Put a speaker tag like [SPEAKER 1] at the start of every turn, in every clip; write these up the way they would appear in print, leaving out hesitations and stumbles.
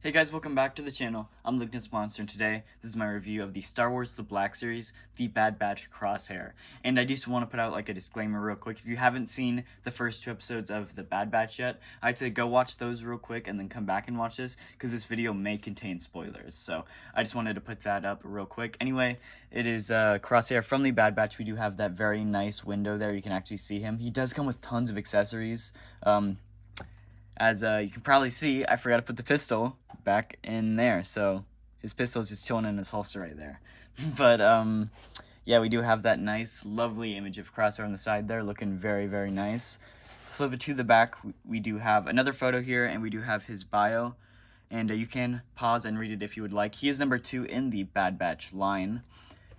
[SPEAKER 1] Hey guys, welcome back to the channel. I'm Lugness Monster, and today this is my review of the Star Wars The Black Series, The Bad Batch Crosshair. And I just want to put out like a disclaimer real quick. If you haven't seen the first two episodes of The Bad Batch yet, I'd say go watch those real quick and then come back and watch this, because this video may contain spoilers. So I just wanted to put that up real quick. Anyway, it is Crosshair from The Bad Batch. We do have that very nice window there. You can actually see him. He does come with tons of accessories. As you can probably see, I forgot to put the pistol back in there, so his pistol is just chilling in his holster right there. But yeah, we do have that nice, lovely image of Crosshair on the side there, looking very, very nice. Flip it to the back, we do have another photo here, and we do have his bio, and you can pause and read it if you would like. He is number 2 in the Bad Batch line.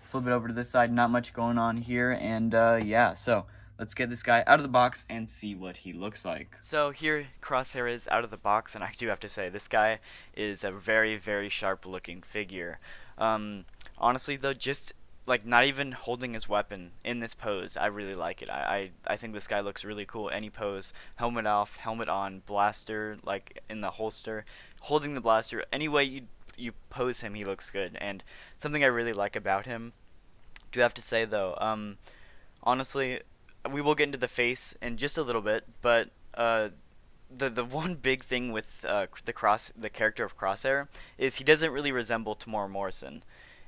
[SPEAKER 1] Flip it over to this side, not much going on here, and yeah, so let's get this guy out of the box and see what he looks like. So here Crosshair is out of the box, and I do have to say, this guy is a very, very sharp looking figure. Honestly though, just like not even holding his weapon in this pose, I really like it. I think this guy looks really cool. Any pose, helmet off, helmet on, blaster like in the holster, holding the blaster, any way you pose him, he looks good. And something I really like about him, do have to say though, honestly, we will get into the face in just a little bit, but the one big thing with the character of Crosshair is he doesn't really resemble Tamora Morrison,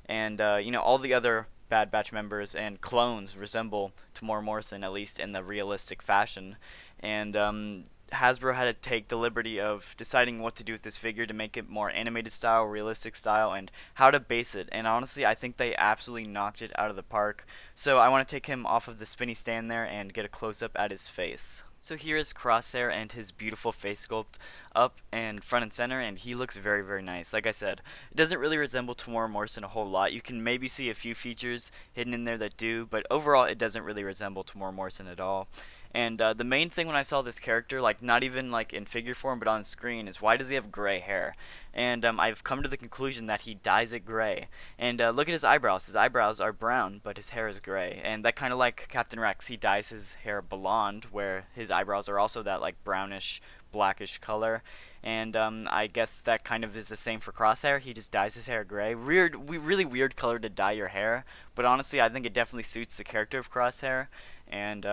[SPEAKER 1] and you know, all the other Bad Batch members and clones resemble Tamora Morrison, at least in the realistic fashion, and Hasbro had to take the liberty of deciding what to do with this figure to make it more animated style, realistic style, and how to base it. And honestly, I think they absolutely knocked it out of the park. So I want to take him off of the spinny stand there and get a close-up at his face. So here is Crosshair and his beautiful face sculpt up and front and center, and he looks very, very nice. Like I said, it doesn't really resemble Tamora Morrison a whole lot. You can maybe see a few features hidden in there that do, but overall it doesn't really resemble Tamora Morrison at all. And the main thing when I saw this character, like not even like in figure form but on screen, is why does he have gray hair? And I've come to the conclusion that he dyes it gray. And look at his eyebrows. His eyebrows are brown, but his hair is gray. And that kind of like Captain Rex, he dyes his hair blonde, where his eyebrows are also that like brownish, blackish color. And I guess that kind of is the same for Crosshair. He just dyes his hair gray. Really weird color to dye your hair, but honestly, I think it definitely suits the character of Crosshair. And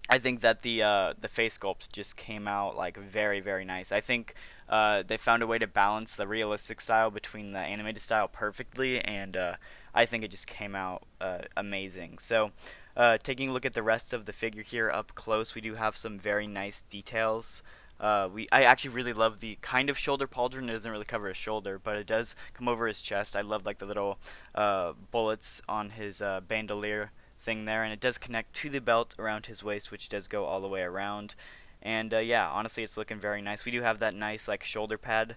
[SPEAKER 1] I think that the face sculpt just came out like very, very nice. I think they found a way to balance the realistic style between the animated style perfectly, and I think it just came out amazing. So taking a look at the rest of the figure here up close, we do have some very nice details. I actually really love the kind of shoulder pauldron. It doesn't really cover his shoulder, but it does come over his chest. I love like the little bullets on his bandolier thing there, and it does connect to the belt around his waist, which does go all the way around. And yeah, honestly, it's looking very nice. We do have that nice like shoulder pad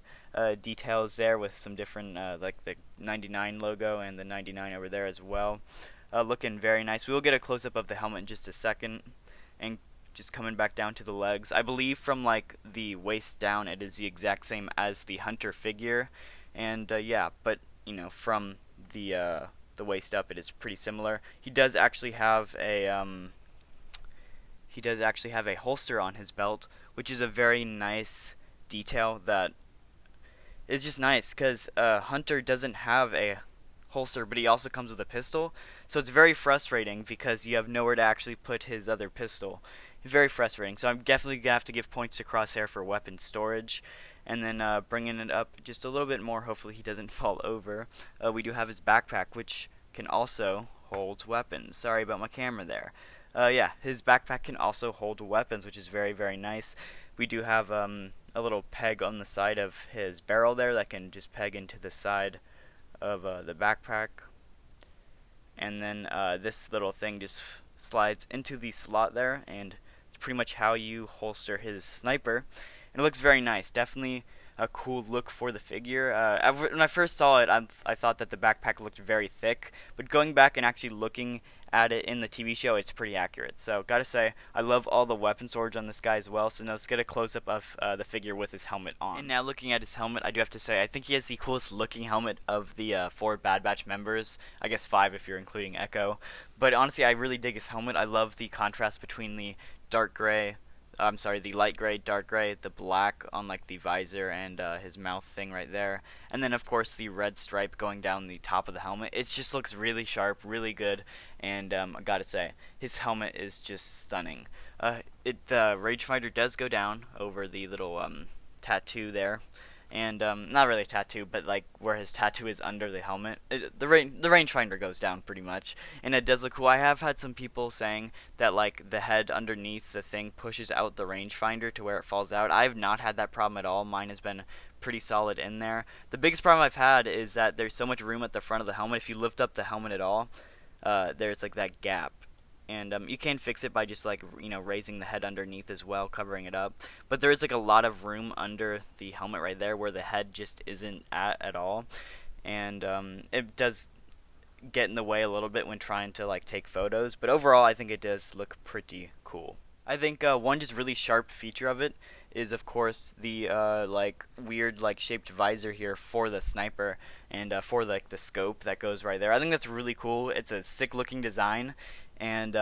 [SPEAKER 1] details there with some different like the 99 logo and the 99 over there as well. Looking very nice. We will get a close-up of the helmet in just a second, and just coming back down to the legs. I believe from like the waist down, it is the exact same as the Hunter figure, and yeah, but you know, from the waist up, it is pretty similar. He does actually have a holster on his belt, which is a very nice detail that is just nice, because Hunter doesn't have a holster, but he also comes with a pistol, so it's very frustrating because you have nowhere to actually put his other pistol. Very frustrating. So I'm definitely gonna have to give points to Crosshair for weapon storage. And then bringing it up just a little bit more, hopefully he doesn't fall over, we do have his backpack, which can also hold weapons. Sorry about my camera there. Yeah, his backpack can also hold weapons, which is very, very nice. We do have a little peg on the side of his barrel there that can just peg into the side of the backpack. And then this little thing just slides into the slot there, and it's pretty much how you holster his sniper. And it looks very nice. Definitely a cool look for the figure. When I first saw it, I thought that the backpack looked very thick, but going back and actually looking at it in the TV show, it's pretty accurate. So gotta say, I love all the weapon storage on this guy as well. So now let's get a close-up of the figure with his helmet on. And now looking at his helmet, I do have to say, I think he has the coolest looking helmet of the 4 Bad Batch members. I guess 5 if you're including Echo. But honestly, I really dig his helmet. I love the contrast between the dark gray I'm sorry, the light gray, dark gray, the black on like the visor and his mouth thing right there, and then of course the red stripe going down the top of the helmet. It just looks really sharp, really good, and I gotta say, his helmet is just stunning. The rangefinder does go down over the little tattoo there, and not really a tattoo, but like where his tattoo is under the helmet. The rangefinder goes down pretty much, and it does look cool. I have had some people saying that like the head underneath the thing pushes out the rangefinder to where it falls out. I've not had that problem at all. Mine has been pretty solid in there. The biggest problem I've had is that there's so much room at the front of the helmet. If you lift up the helmet at all, there's like that gap, and you can fix it by just like raising the head underneath as well, covering it up. But there is like a lot of room under the helmet right there where the head just isn't at all, and it does get in the way a little bit when trying to like take photos. But overall, I think it does look pretty cool. I think one just really sharp feature of it is of course the like weird like shaped visor here for the sniper, and for like the scope that goes right there. I think that's really cool. It's a sick looking design, and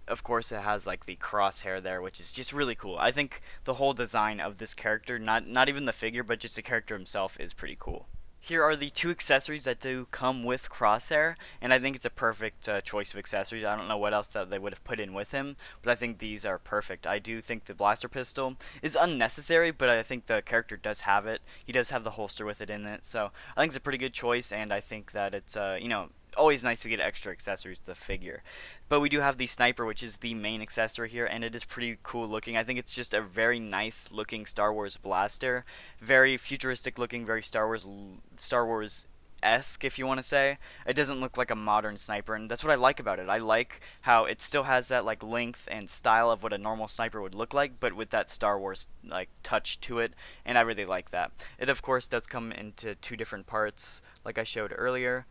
[SPEAKER 1] of course it has like the crosshair there, which is just really cool. I think the whole design of this character, not even the figure, but just the character himself, is pretty cool. Here are the two accessories that do come with Crosshair, and I think it's a perfect choice of accessories. I don't know what else that they would have put in with him, but I think these are perfect. I do think the blaster pistol is unnecessary, but I think the character does have it. He does have the holster with it in it, so I think it's a pretty good choice, and I think that it's, always nice to get extra accessories to the figure. But we do have the sniper, which is the main accessory here, and it is pretty cool looking. I think it's just a very nice looking Star Wars blaster, very futuristic looking, very Star Wars esque, if you want to say. It doesn't look like a modern sniper, and that's what I like about it. I like how it still has that like length and style of what a normal sniper would look like, but with that Star Wars like touch to it, and I really like that. It of course does come into two different parts, like I showed earlier.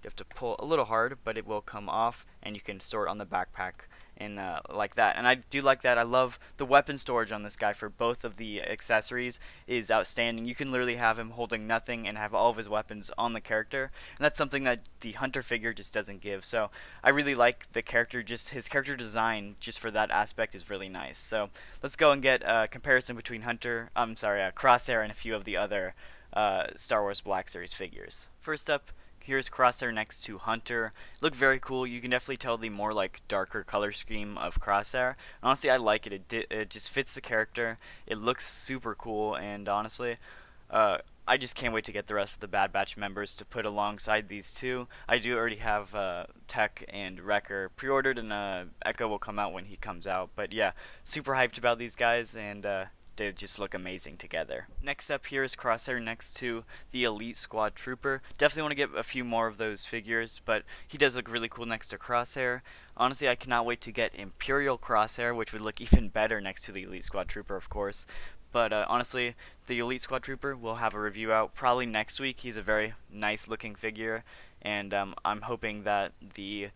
[SPEAKER 1] You have to pull a little hard, but it will come off, and you can store it on the backpack and like that. And I do like that. I love the weapon storage on this guy for both of the accessories is outstanding. You can literally have him holding nothing and have all of his weapons on the character, and that's something that the Hunter figure just doesn't give. So I really like the character. Just his character design, just for that aspect, is really nice. So let's go and get a comparison between Crosshair and a few of the other Star Wars Black Series figures. First up, here's Crosshair next to Hunter. Look very cool. You can definitely tell the more like darker color scheme of Crosshair. Honestly, I like it. It just fits the character. It looks super cool, and honestly, I just can't wait to get the rest of the Bad Batch members to put alongside these two. I do already have Tech and Wrecker pre-ordered, and Echo will come out when he comes out. But yeah, super hyped about these guys, and they just look amazing together. Next up here is Crosshair next to the Elite Squad Trooper. Definitely want to get a few more of those figures, but he does look really cool next to Crosshair. Honestly, I cannot wait to get Imperial Crosshair, which would look even better next to the Elite Squad Trooper, of course. But honestly, the Elite Squad Trooper will have a review out probably next week. He's a very nice looking figure, and I'm hoping that the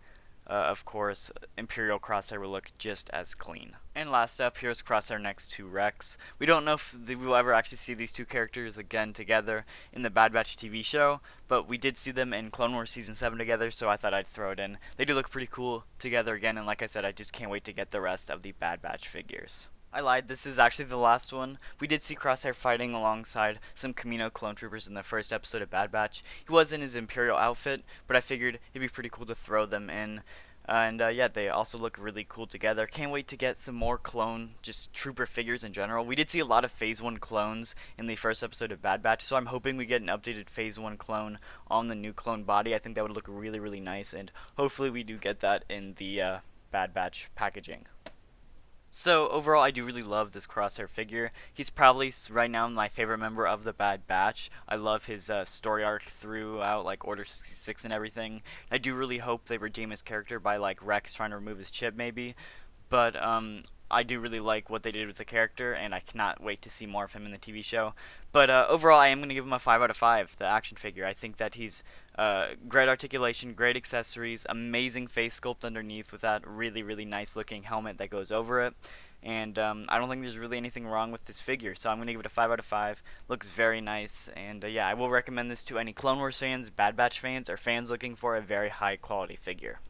[SPEAKER 1] of course, Imperial Crosshair will look just as clean. And last up, here's Crosshair next to Rex. We don't know if we will ever actually see these two characters again together in the Bad Batch TV show, but we did see them in Clone Wars Season 7 together, so I thought I'd throw it in. They do look pretty cool together again, and like I said, I just can't wait to get the rest of the Bad Batch figures. I lied, this is actually the last one. We did see Crosshair fighting alongside some Camino clone troopers in the first episode of Bad Batch. He was in his Imperial outfit, but I figured it'd be pretty cool to throw them in. And yeah, they also look really cool together. Can't wait to get some more clone, just trooper figures in general. We did see a lot of Phase 1 clones in the first episode of Bad Batch, so I'm hoping we get an updated Phase 1 clone on the new clone body. I think that would look really, really nice, and hopefully we do get that in the Bad Batch packaging. So overall, I do really love this Crosshair figure. He's probably right now my favorite member of the Bad Batch. I love his story arc throughout like Order 66 and everything. I do really hope they redeem his character by like Rex trying to remove his chip maybe. But I do really like what they did with the character, and I cannot wait to see more of him in the TV show. But overall, I am going to give him a 5 out of 5, the action figure. I think that he's great articulation, great accessories, amazing face sculpt underneath with that really, really nice looking helmet that goes over it. And I don't think there's really anything wrong with this figure, so I'm going to give it a 5 out of 5. Looks very nice, and yeah, I will recommend this to any Clone Wars fans, Bad Batch fans, or fans looking for a very high quality figure.